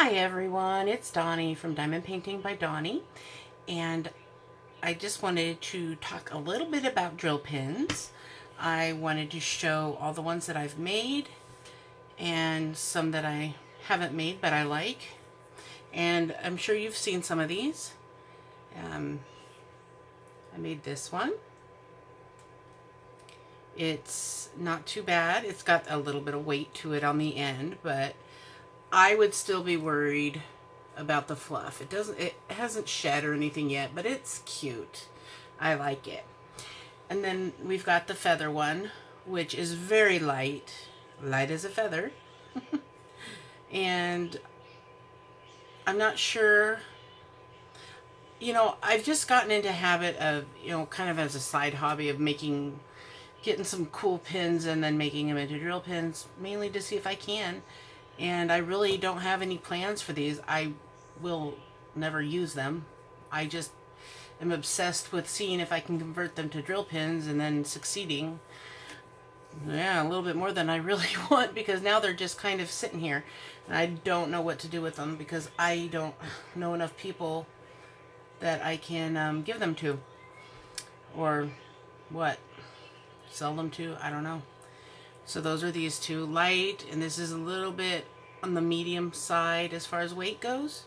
Hi everyone, it's Donnie from Diamond Painting by Donnie, and I just wanted to talk a little bit about drill pins. I wanted to show all the ones that I've made and some that I haven't made but I like, and I'm sure you've seen some of these. I made this one. It's not too bad. It's got a little bit of weight to it on the end, but I would still be worried about the fluff. It hasn't shed or anything yet, but it's cute. I like it. And then we've got the feather one, which is very light as a feather. And I'm not sure, I've just gotten into habit of, kind of as a side hobby of getting some cool pins and then making them into drill pins, mainly to see if I can. And I really don't have any plans for these. I will never use them. I just am obsessed with seeing if I can convert them to drill pins and then succeeding. Yeah, a little bit more than I really want, because now they're just kind of sitting here. And I don't know what to do with them because I don't know enough people that I can give them to. Or what? Sell them to? I don't know. So those are these two, light, and this is a little bit on the medium side as far as weight goes.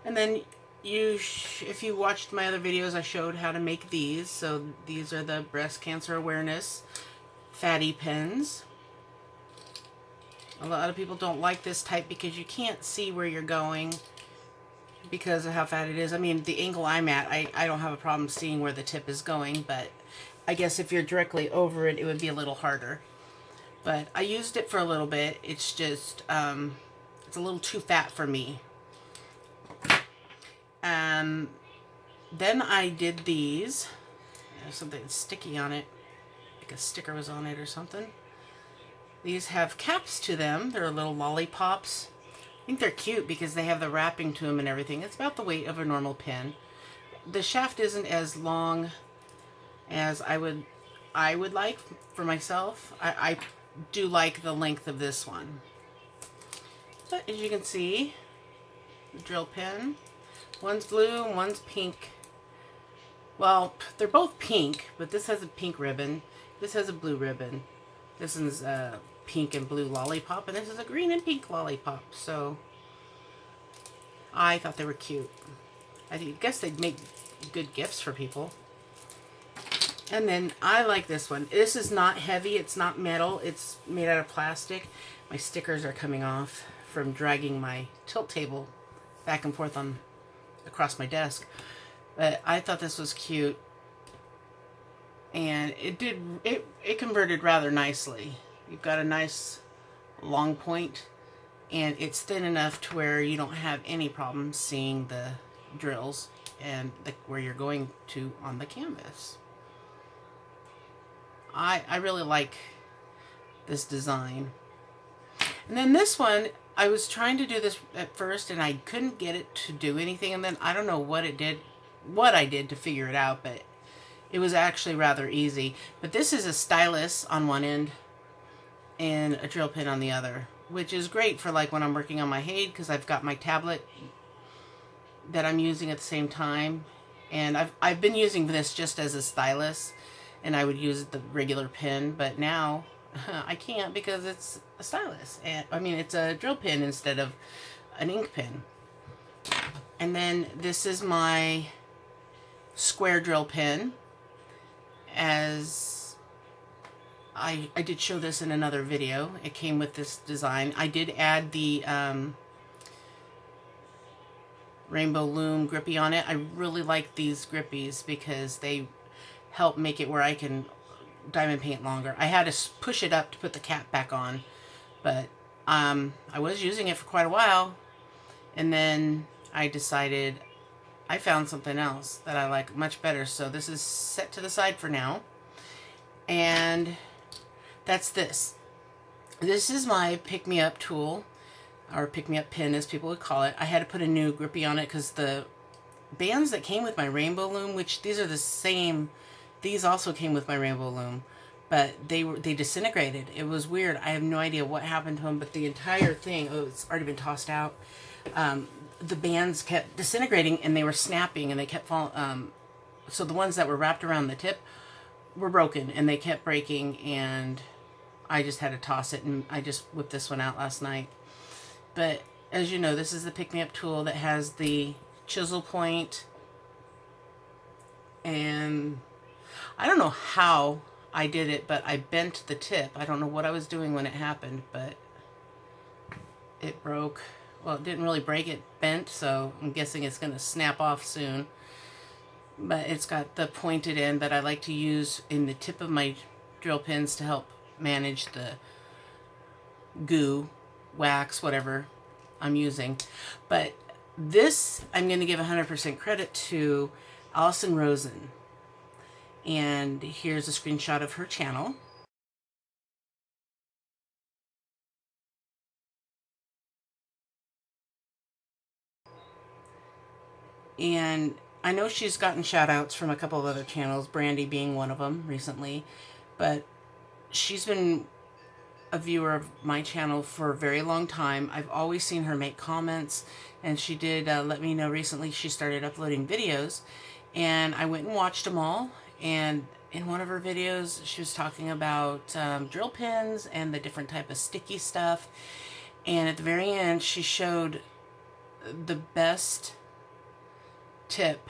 And then if you watched my other videos, I showed how to make these. So these are the breast cancer awareness fatty pins. A lot of people don't like this type because you can't see where you're going because of how fat it is. I mean, the angle I'm at, I don't have a problem seeing where the tip is going, but I guess if you're directly over it, it would be a little harder. But I used it for a little bit. It's just, it's a little too fat for me. Then I did these. There's something sticky on it. Like a sticker was on it or something. These have caps to them. They're little lollipops. I think they're cute because they have the wrapping to them and everything. It's about the weight of a normal pin. The shaft isn't as long as I would like for myself. I do like the length of this one. But as you can see, the drill pin, one's blue and one's pink. Well, they're both pink, but this has a pink ribbon. This has a blue ribbon. This is a pink and blue lollipop, and this is a green and pink lollipop. So I thought they were cute. I guess they'd make good gifts for people. And then I like this one. This is not heavy. It's not metal. It's made out of plastic. My stickers are coming off from dragging my tilt table back and forth across my desk. But I thought this was cute. And it converted rather nicely. You've got a nice long point, and it's thin enough to where you don't have any problem seeing the drills and where you're going to on the canvas. I really like this design. And then this one, I was trying to do this at first and I couldn't get it to do anything, and then I don't know what I did to figure it out, but it was actually rather easy. But this is a stylus on one end and a drill pin on the other, which is great for like when I'm working on my Hade, because I've got my tablet that I'm using at the same time. And I've been using this just as a stylus, and I would use the regular pin, but now I can't because it's a stylus. And I mean, it's a drill pin instead of an ink pen. And then this is my square drill pin. As I did show this in another video. It came with this design. I did add the Rainbow Loom grippy on it. I really like these grippies because they help make it where I can diamond paint longer. I had to push it up to put the cap back on, but I was using it for quite a while, and then I decided I found something else that I like much better. So this is set to the side for now, and that's this. This is my pick-me-up tool, or pick-me-up pin as people would call it. I had to put a new grippy on it because the bands that came with my Rainbow Loom, which these are the same, these also came with my Rainbow Loom, but they disintegrated. It was weird. I have no idea what happened to them, but the entire thing, oh, it's already been tossed out. The bands kept disintegrating, and they were snapping, and they kept falling. So the ones that were wrapped around the tip were broken, and they kept breaking, and I just had to toss it, and I just whipped this one out last night. But as you know, this is the pick-me-up tool that has the chisel point, and I don't know how I did it, but I bent the tip. I don't know what I was doing when it happened, but it broke. Well, it didn't really break, it bent, so I'm guessing it's going to snap off soon. But it's got the pointed end that I like to use in the tip of my drill pins to help manage the goo, wax, whatever I'm using. But this, I'm going to give 100% credit to Alison Rosen. And here's a screenshot of her channel. And I know she's gotten shout outs from a couple of other channels, Brandy being one of them recently, but she's been a viewer of my channel for a very long time. I've always seen her make comments, and she did let me know recently she started uploading videos, and I went and watched them all. And in one of her videos, she was talking about drill pins and the different type of sticky stuff. And at the very end, she showed the best tip,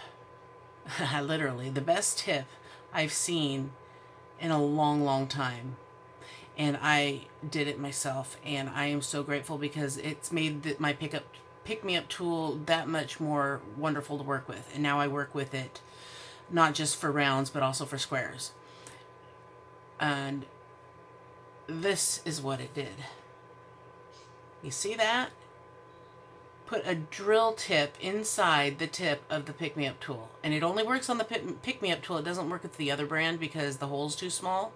literally the best tip I've seen in a long, long time. And I did it myself, and I am so grateful because it's made my pick-me-up tool that much more wonderful to work with. And now I work with it not just for rounds, but also for squares. And this is what it did. You see that? Put a drill tip inside the tip of the pick-me-up tool. And it only works on the pick-me-up tool. It doesn't work with the other brand because the hole's too small.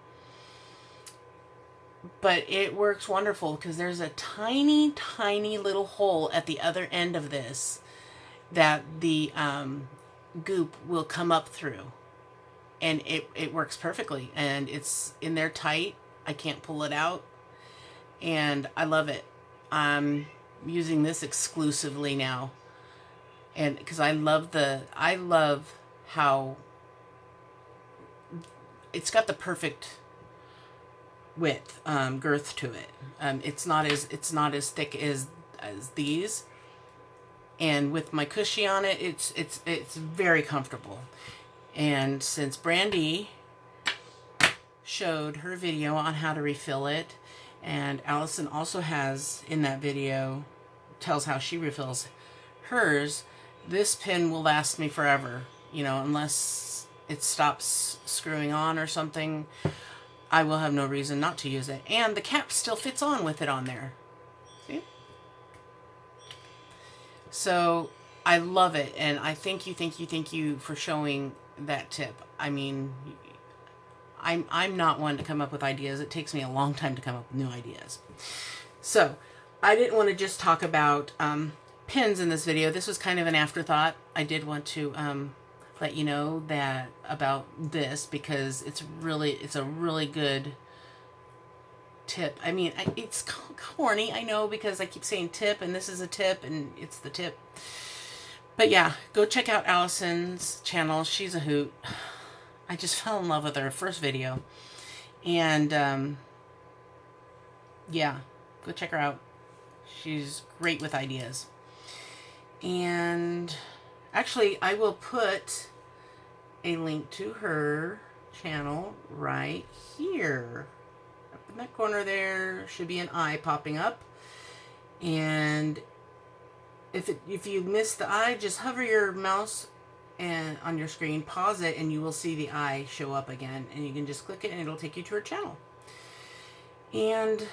But it works wonderful because there's a tiny, tiny little hole at the other end of this that the goop will come up through. And it works perfectly. And it's in there tight. I can't pull it out. And I love it. I'm using this exclusively now. And because I love how it's got the perfect width, girth to it. It's not as thick as these. And with my cushy on it, it's very comfortable. And since Brandy showed her video on how to refill it, and Alison also has in that video tells how she refills hers, this pin will last me forever, you know, unless it stops screwing on or something. I will have no reason not to use it. And the cap still fits on with it on there. See? So I love it, and I thank you for showing that tip. I mean, I'm not one to come up with ideas. It takes me a long time to come up with new ideas. So I didn't want to just talk about pins in this video. This was kind of an afterthought. I did want to let you know that about this because it's a really good tip. I mean, it's corny, I know, because I keep saying tip, and this is a tip, and it's the tip. But yeah, go check out Alison's channel. She's a hoot. I just fell in love with her first video. And yeah, go check her out. She's great with ideas. And actually, I will put a link to her channel right here. Up in that corner there should be an eye popping up. And if you miss the eye, just hover your mouse and on your screen, pause it, and you will see the eye show up again. And you can just click it, and it'll take you to her channel. And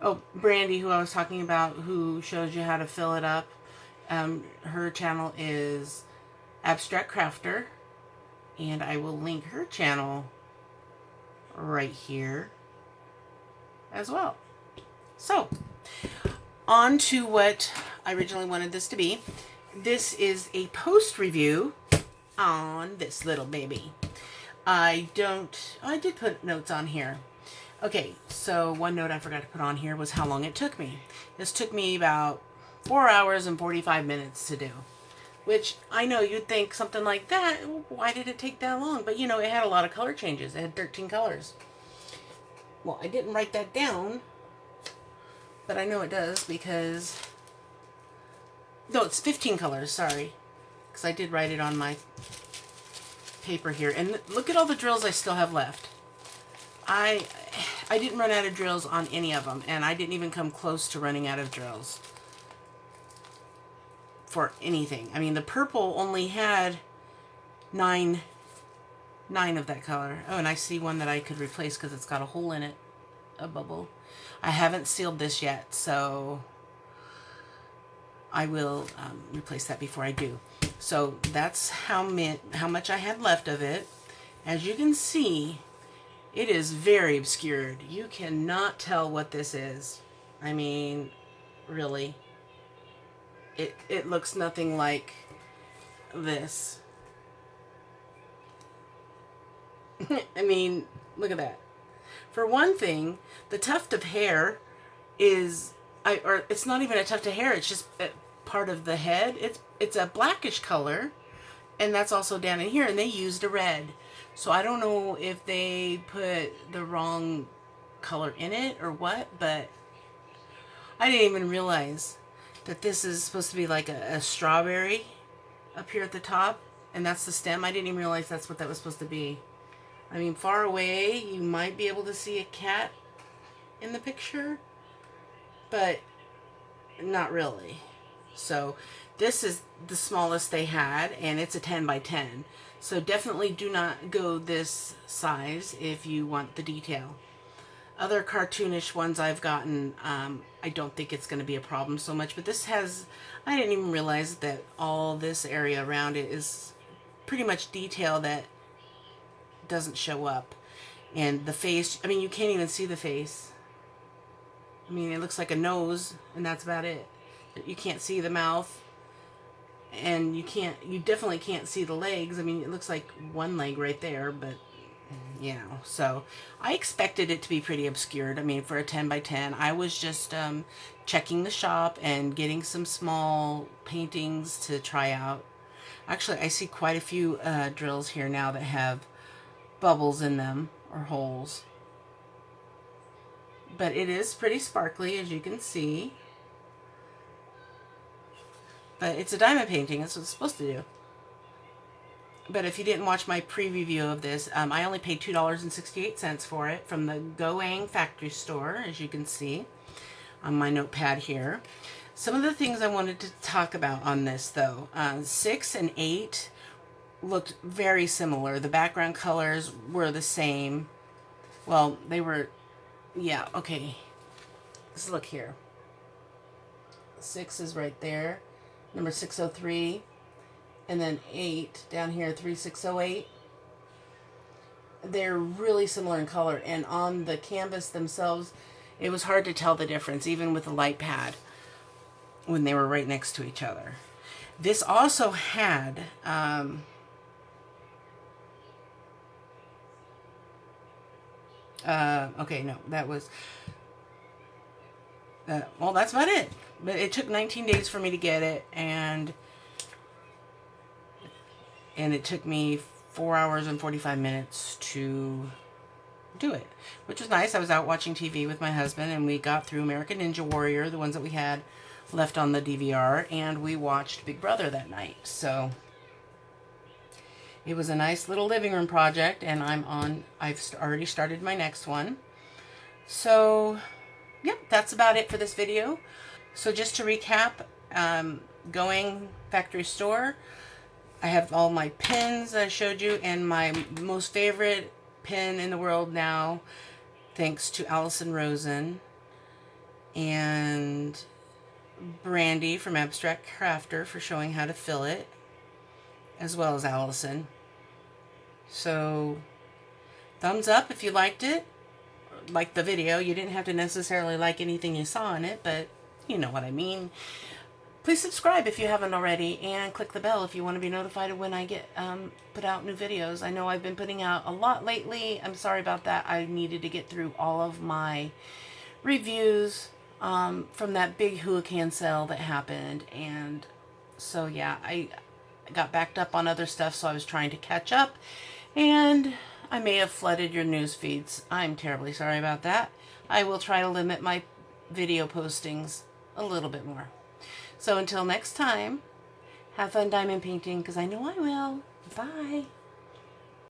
oh, Brandy, who I was talking about, who shows you how to fill it up, her channel is Abstract Crafter, and I will link her channel right here as well. So, on to what I originally wanted this to be. This is a post review on this little baby. I don't, oh, I did put notes on here. Okay, so one note I forgot to put on here was how long it took me. This took me about 4 hours and 45 minutes to do. Which I know you'd think something like that, why did it take that long? But you know, it had a lot of color changes. It had 13 colors. Well, I didn't write that down, but I know it does because, no, it's 15 colors, sorry. Because I did write it on my paper here. And look at all the drills I still have left. I didn't run out of drills on any of them, and I didn't even come close to running out of drills for anything. I mean, the purple only had nine of that color. Oh, and I see one that I could replace because it's got a hole in it, a bubble. I haven't sealed this yet, so I will replace that before I do. So that's how much I had left of it. As you can see, it is very obscured. You cannot tell what this is. I mean, really. It looks nothing like this. I mean, look at that. For one thing, the tuft of hair is, or it's not even a tuft of hair, it's just part of the head. It's a blackish color, and that's also down in here, and they used a red. So I don't know if they put the wrong color in it or what, but I didn't even realize that this is supposed to be like a strawberry up here at the top, and that's the stem. I didn't even realize that's what that was supposed to be. I mean, far away, you might be able to see a cat in the picture, but not really. So this is the smallest they had, and it's a 10 by 10. So definitely do not go this size if you want the detail. Other cartoonish ones I've gotten, I don't think it's going to be a problem so much, but this has, I didn't even realize that all this area around it is pretty much detail that doesn't show up. And the face, I mean, you can't even see the face. I mean, it looks like a nose, and that's about it. You can't see the mouth, and you definitely can't see the legs. I mean, it looks like one leg right there, but you know, so I expected it to be pretty obscured. I mean, for a 10 by 10, I was just checking the shop and getting some small paintings to try out. Actually, I see quite a few drills here now that have bubbles in them or holes, but it is pretty sparkly, as you can see. But it's a diamond painting. That's what it's supposed to do. But if you didn't watch my pre-review of this, I only paid $2.68 for it from the GOANG factory store, as you can see on my notepad here. Some of the things I wanted to talk about on this, though. 6 and 8 looked very similar. The background colors were the same. Well, they were, yeah, okay. Let's look here. 6 is right there. Number 603. And then 8 down here, 3608. They're really similar in color, and on the canvas themselves, it was hard to tell the difference, even with the light pad, when they were right next to each other. This also had okay, no, that was well, that's about it. But it took 19 days for me to get it, and it took me 4 hours and 45 minutes to do it, which was nice. I was out watching TV with my husband, and we got through American Ninja Warrior, the ones that we had left on the DVR, and we watched Big Brother that night. So it was a nice little living room project, and I've already started my next one. So yep, that's about it for this video. So just to recap, GOANG factory store, I have all my pins that I showed you, and my most favorite pin in the world now, thanks to Alison Rosen and Brandy from Abstract Crafter for showing how to fill it, as well as Alison. So thumbs up if you liked it, liked the video. You didn't have to necessarily like anything you saw in it, but you know what I mean. Please subscribe if you haven't already, and click the bell if you want to be notified of when I get put out new videos. I know I've been putting out a lot lately. I'm sorry about that. I needed to get through all of my reviews from that big hurricane sale that happened, and so yeah, I got backed up on other stuff, so I was trying to catch up, and I may have flooded your news feeds. I'm terribly sorry about that. I will try to limit my video postings a little bit more. So until next time, have fun diamond painting, because I know I will. Bye.